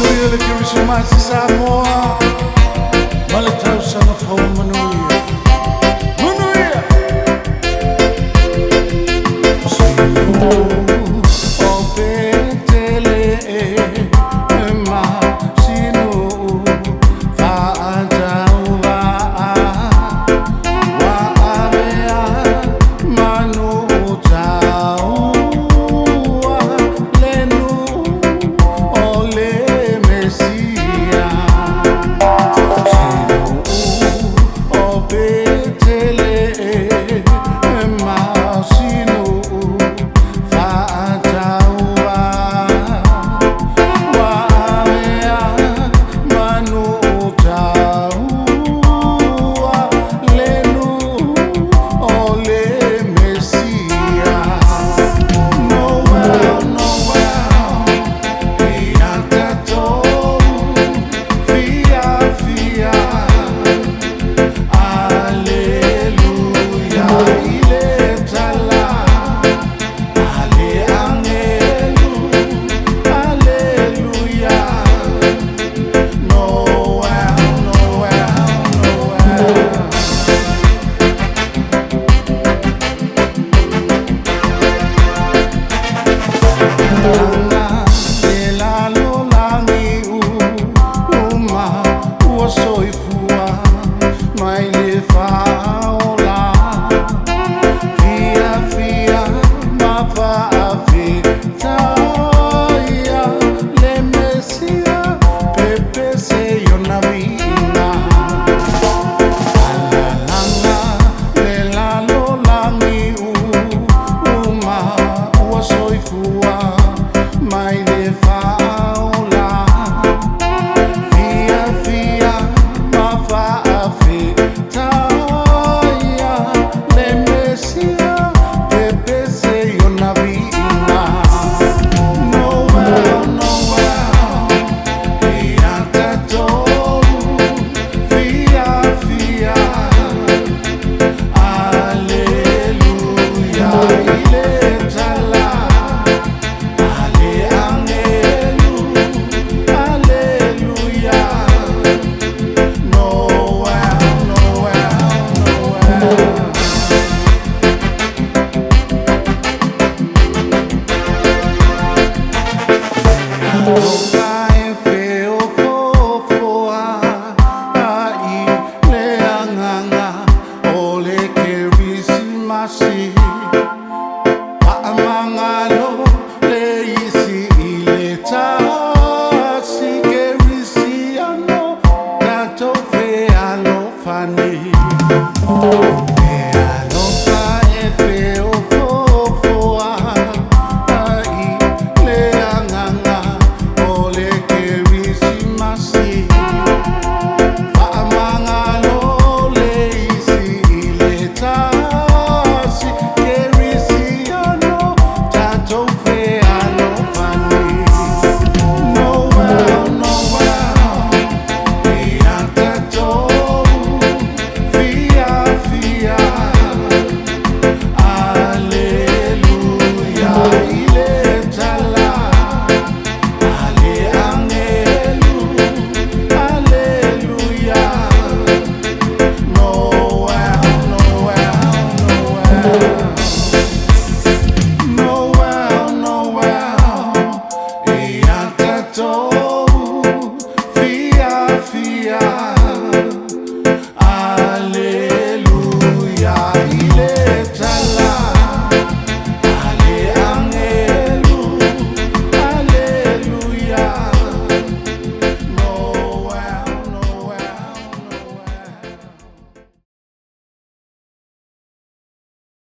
Manuia que eu sou mais Samoa. Maletau sana fau Manuia. Manuia. Nu'u O Peteleema sinu fa'ataua wa avea manu taua lenu ole mesia sinu o petele ma sinu fa'ataua wa avea manu taua lenu ole mesia. Noel, Noel, Iantato, Fia, Fia, Alleluia, Ile Tala, Ale Angelu, Alleluia, Noel, Noel, Noel. Elalo langi uma ua soifua mai le faola fia fia ma faafetaia le mesia pepe se ona vina alalanga le lalo langi uma ua soifua mai le faola fia fia ma faafetaia le mesia pepe se ona vina. Noel, Noel, Iantato, Fia, Fia, Alleluia, Ile Tala, Ale Angelu, Alleluia, Noel, Noel, Noel.